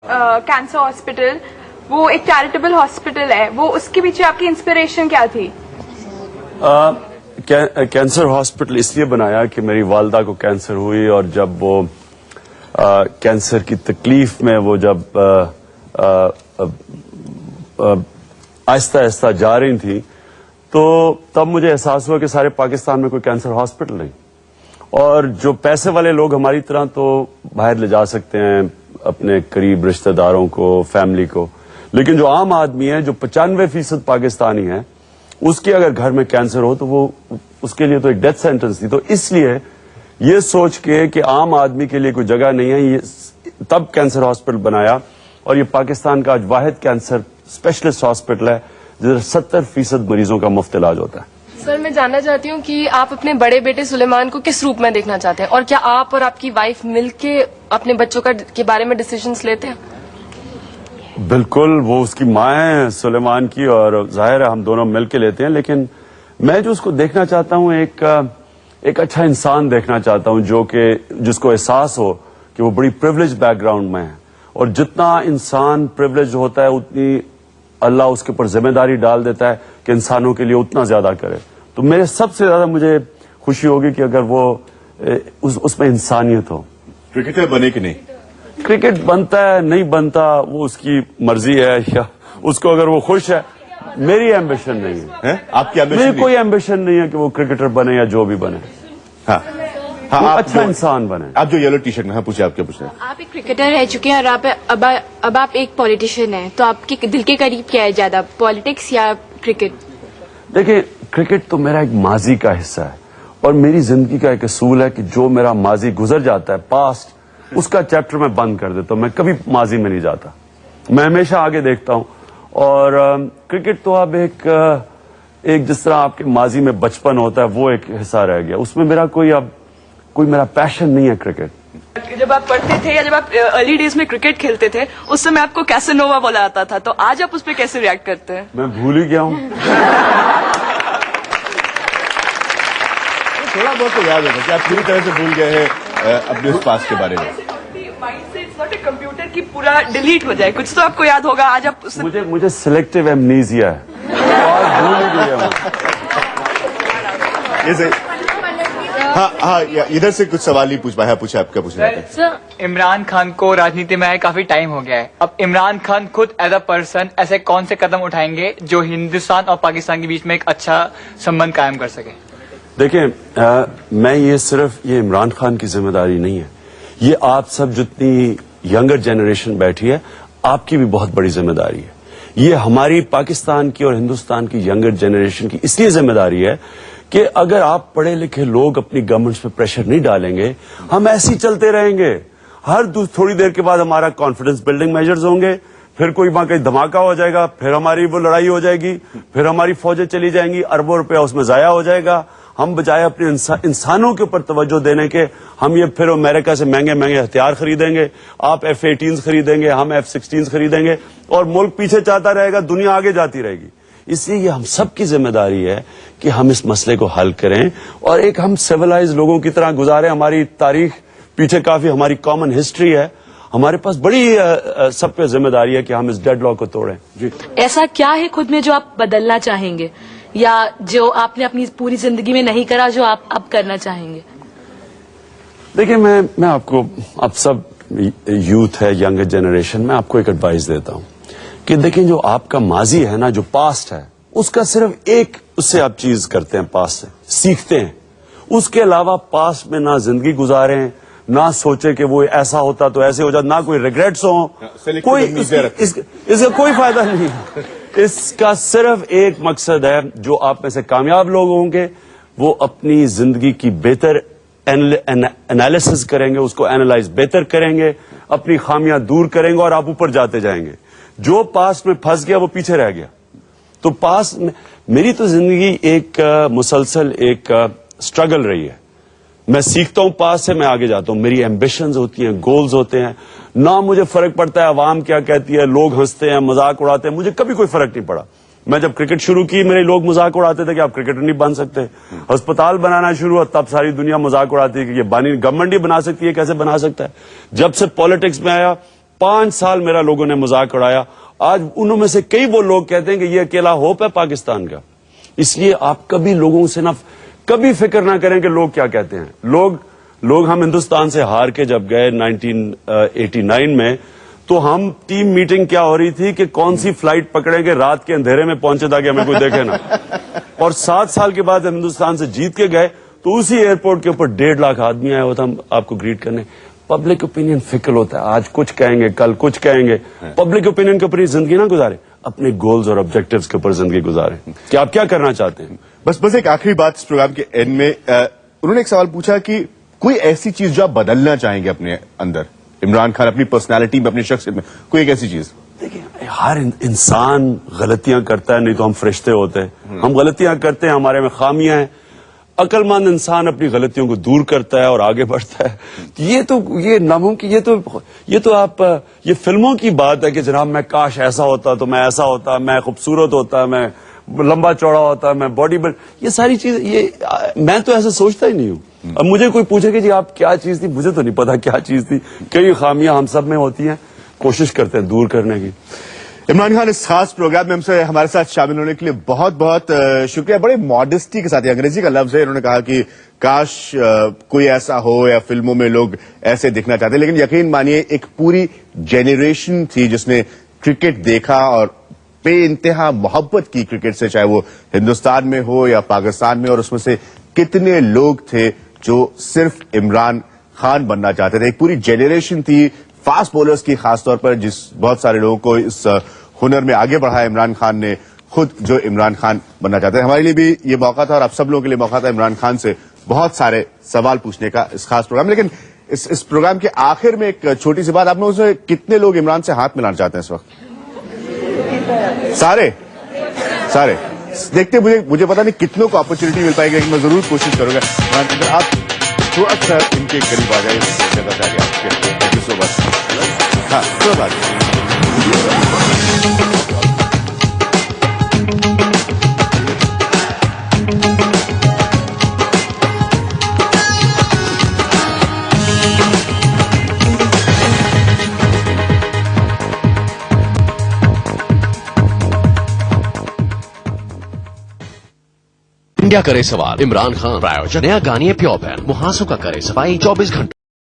Cancer hospital वो एक charitable hospital है, वो उसके पीछे आपकी इंस्पिरेशन क्या थी? कैंसर हॉस्पिटल इसलिए बनाया कि मेरी वालदा को कैंसर हुई और जब वो कैंसर की तकलीफ में वो जब आहिस्ता आहिस्ता जा रही थी तो तब मुझे एहसास हुआ कि सारे पाकिस्तान में कोई कैंसर हॉस्पिटल नहीं, और जो पैसे वाले लोग हमारी तरह तो बाहर ले जा सकते हैं अपने करीब रिश्तेदारों को, फैमिली को, लेकिन जो आम आदमी है जो 95% पाकिस्तानी है उसके अगर घर में कैंसर हो तो वो उसके लिए तो एक डेथ सेंटेंस थी। तो इसलिए ये सोच के कि आम आदमी के लिए कोई जगह नहीं है, ये तब कैंसर हॉस्पिटल बनाया, और ये पाकिस्तान का आज वाहिद कैंसर स्पेशलिस्ट हॉस्पिटल है जिधर 70% मरीजों का मुफ्त इलाज होता है। सर, मैं जानना चाहती हूँ कि आप अपने बड़े बेटे सुलेमान को किस रूप में देखना चाहते हैं, और क्या आप और आपकी वाइफ मिलके अपने बच्चों के बारे में डिसीजंस लेते हैं? बिल्कुल, वो उसकी माँ है सुलेमान की, और जाहिर है हम दोनों मिलके लेते हैं, लेकिन मैं जो उसको देखना चाहता हूँ एक अच्छा इंसान देखना चाहता हूँ जो कि जिसको एहसास हो कि वो बड़ी प्रिविलेज बैकग्राउंड में है, और जितना इंसान प्रिविलेज होता है उतनी अल्लाह उसके ऊपर जिम्मेदारी डाल देता है कि इंसानों के लिए उतना ज्यादा करे। तो मेरे सबसे ज्यादा मुझे खुशी होगी कि अगर वो उसमें इंसानियत हो। क्रिकेटर बने कि नहीं? क्रिकेट बनता है नहीं बनता वो उसकी मर्जी है, या उसको अगर वो खुश है। मेरी एम्बिशन नहीं है, आपकी एम्बिशन? मेरी कोई एम्बिशन नहीं है कि वो क्रिकेटर बने या जो भी बने। हाँ, वो अच्छा इंसान बने। आप जो येलो टी शर्ट में, हाँ पूछे, आप क्या पूछ रहे हैं? आप एक क्रिकेटर रह चुके हैं और अब आप एक पॉलिटिशियन हैं, तो आपके दिल के करीब क्या है ज्यादा, पॉलिटिक्स या क्रिकेट? देखिए, क्रिकेट तो मेरा एक माजी का हिस्सा है, और मेरी जिंदगी का एक असूल है कि जो मेरा माजी गुजर जाता है, पास्ट, उसका चैप्टर मैं बंद कर देता हूं। मैं कभी माजी में नहीं जाता, मैं हमेशा आगे देखता हूं। और क्रिकेट तो अब एक जिस तरह आपके माजी में बचपन होता है वो एक हिस्सा रह गया, उसमें मेरा कोई मेरा पैशन नहीं है क्रिकेट। जब आप पढ़ते थे या जब आप अर्ली डेज में क्रिकेट खेलते थे उस समय आपको कैसेनोवा बोला जाता था, तो आज आप उस पर कैसे रिएक्ट करते हैं? मैं भूल ही गया हूं। थोड़ा बहुत तो याद होगा कि आप पूरी तरह से भूल गए हैं अपने उस पास के बारे में। माइंड से इट्स नॉट ए कंप्यूटर की पूरा डिलीट हो जाए, कुछ तो आपको याद होगा। आज आप मुझे सिलेक्टिव एमनीजिया है, आज भूल ही गया हूं। ये सही। हाँ, इधर से कुछ सवाल ही पूछ पाया, पूछे, आप क्या पूछ रहे थे? सर, इमरान खान को राजनीति में आए काफी टाइम हो गया है, अब इमरान खान खुद एज अ पर्सन ऐसे कौन से कदम उठाएंगे जो हिंदुस्तान और पाकिस्तान के बीच में एक अच्छा संबंध कायम कर सके? देखिए, मैं ये इमरान खान की जिम्मेदारी नहीं है, ये आप सब जितनी यंगर जनरेशन बैठी है आपकी भी बहुत बड़ी जिम्मेदारी है। ये हमारी पाकिस्तान की और हिंदुस्तान की यंगर जनरेशन की इसलिए जिम्मेदारी है कि अगर आप पढ़े लिखे लोग अपनी गवर्नमेंट्स पे प्रेशर नहीं डालेंगे, हम ऐसे ही चलते रहेंगे। हर थोड़ी देर के बाद हमारा कॉन्फिडेंस बिल्डिंग मेजर्स होंगे, फिर कोई वहां कहीं धमाका हो जाएगा, फिर हमारी वो लड़ाई हो जाएगी, फिर हमारी फौजें चली जाएंगी, अरबों रुपया उसमें जाया हो जाएगा। हम बजाय अपने इंसानों के ऊपर तवज्जो देने के, हम ये फिर अमेरिका से महंगे महंगे हथियार खरीदेंगे, आप F-18 खरीदेंगे, हम F-16 खरीदेंगे, और मुल्क पीछे जाता रहेगा, दुनिया आगे जाती रहेगी। इसलिए ये हम सब की जिम्मेदारी है कि हम इस मसले को हल करें और एक हम सिविलाइज लोगों की तरह गुजारें। हमारी तारीख पीछे काफी, हमारी कॉमन हिस्ट्री है, हमारे पास बड़ी सब पे जिम्मेदारी है कि हम इस डेडलॉक को तोड़ें। जी, ऐसा क्या है खुद में जो आप बदलना चाहेंगे, या जो आपने अपनी पूरी जिंदगी में नहीं करा जो आप अब करना चाहेंगे? देखिए, मैं आपको, आप सब यूथ है, यंगर जनरेशन, मैं आपको एक एडवाइस देता हूं कि देखिए, जो आपका माजी है ना, जो पास्ट है, उसका सिर्फ एक, उससे आप चीज करते हैं, पास्ट से सीखते हैं। उसके अलावा पास्ट में ना जिंदगी गुजारें, ना सोचे कि वो ऐसा होता तो ऐसे हो जाता, ना कोई रिग्रेट्स हो, कोई इसका कोई फायदा नहीं है। इसका सिर्फ एक मकसद है, जो आप में से कामयाब लोग होंगे वो अपनी जिंदगी की बेहतर एनालिसिस करेंगे, उसको एनालाइज बेहतर करेंगे, अपनी खामियां दूर करेंगे और आप ऊपर जाते जाएंगे। जो पास्ट में फंस गया वो पीछे रह गया। तो पास्ट में मेरी तो जिंदगी एक मुसलसल एक स्ट्रगल रही है। मैं सीखता हूं पास्ट से, मैं आगे जाता हूं, मेरी एम्बिशंस होती हैं, गोल्स होते हैं, ना मुझे फर्क पड़ता है अवाम क्या कहती है, लोग हंसते हैं, मजाक उड़ाते हैं, मुझे कभी कोई फर्क नहीं पड़ा। मैं जब क्रिकेट शुरू की, मेरे लोग मजाक उड़ाते थे कि आप क्रिकेटर नहीं बन सकते। अस्पताल बनाना शुरू हुआ, तब सारी दुनिया मजाक उड़ाती है कि ये गवर्नमेंट ही बना सकती है, कैसे बना सकता है। जब से पॉलिटिक्स में आया, 5 साल मेरा लोगों ने मजाक उड़ाया. आज उनमें से कई वो लोग कहते हैं कि ये अकेला होप है पाकिस्तान का. इसलिए आप कभी लोगों से ना कभी फिक्र ना करें कि लोग क्या कहते हैं. लोग हम हिंदुस्तान से हार के जब गए 1989 में, तो हम टीम मीटिंग क्या हो रही थी कि कौन सी फ्लाइट पकड़ेंगे, रात के अंधेरे में पहुंचे ताकि हमें कोई देखे ना. और 7 साल के बाद हम हिंदुस्तान से जीत के गए तो उसी एयरपोर्ट के ऊपर 1.5 लाख आदमी आया होता हम आपको ग्रीट करने. पब्लिक ओपिनियन फिकल होता है. आज कुछ कहेंगे, कल कुछ कहेंगे. पब्लिक ओपिनियन के ऊपर जिंदगी ना गुजारे, अपने गोल्स और ऑब्जेक्टिव्स के ऊपर जिंदगी गुजारे कि आप क्या करना चाहते हैं. बस एक आखिरी बात इस प्रोग्राम के एंड में. उन्होंने एक सवाल पूछा कि कोई ऐसी चीज जो आप बदलना चाहेंगे अपने अंदर, इमरान खान अपनी पर्सनालिटी में, अपनी शख्सियत में, कोई एक ऐसी चीज. देखिए, हर इंसान गलतियां करता है, नहीं तो हम फरिश्ते होते हैं. हम गलतियां करते हैं, हमारे में खामियां हैं. अक्लमंद इंसान अपनी गलतियों को दूर करता है और आगे बढ़ता है. ये नामुमकिन, ये फिल्मों की बात है कि जनाब मैं काश ऐसा होता तो मैं ऐसा होता, मैं खूबसूरत होता, मैं लंबा चौड़ा होता, मैं बॉडी बिल्ड, ये सारी चीज मैं तो ऐसा सोचता ही नहीं हूं. अब मुझे कोई पूछे कि जी आप क्या चीज थी, मुझे तो नहीं पता क्या चीज थी. कई खामियां हम सब में होती हैं, कोशिश करते हैं दूर करने की. इमरान खान इस खास प्रोग्राम में हमसे हमारे साथ शामिल होने के लिए बहुत बहुत शुक्रिया. बड़े मॉडेस्टी के साथ, अंग्रेजी का लफ्ज है, इन्होंने कहा कि काश कोई ऐसा हो, या फिल्मों में लोग ऐसे दिखना चाहते. लेकिन यकीन मानिए एक पूरी जेनरेशन थी जिसने क्रिकेट देखा और बे इंतहा मोहब्बत की क्रिकेट से, चाहे वो हिंदुस्तान में हो या पाकिस्तान में. और उसमें से कितने लोग थे जो सिर्फ इमरान खान बनना चाहते थे. एक पूरी जेनरेशन थी फास्ट बॉलर्स की खासतौर पर, जिस बहुत सारे लोगों को इस हुनर में आगे बढ़ाया इमरान खान ने, खुद जो इमरान खान बनना चाहते हैं. हमारे लिए भी ये मौका था और आप सब लोगों के लिए मौका था इमरान खान से बहुत सारे सवाल पूछने का इस खास प्रोग्राम. लेकिन इस प्रोग्राम के आखिर में एक छोटी सी बात, आप लोगों से कितने लोग इमरान से हाथ मिलाना चाहते हैं इस वक्त? सारे देखते. मुझे पता नहीं कितनों को अपॉर्चुनिटी मिल पाएगी, लेकिन मैं जरूर कोशिश करूंगा. आप थोड़ा सा इनके करीब आ जाइए. Thank you so much. हाँ, कोई बात नहीं. इंडिया करे सवाल, इमरान खान प्रायोजक, नया गानिए प्योर बैन, मुहासों का करे सफाई 24 घंटे.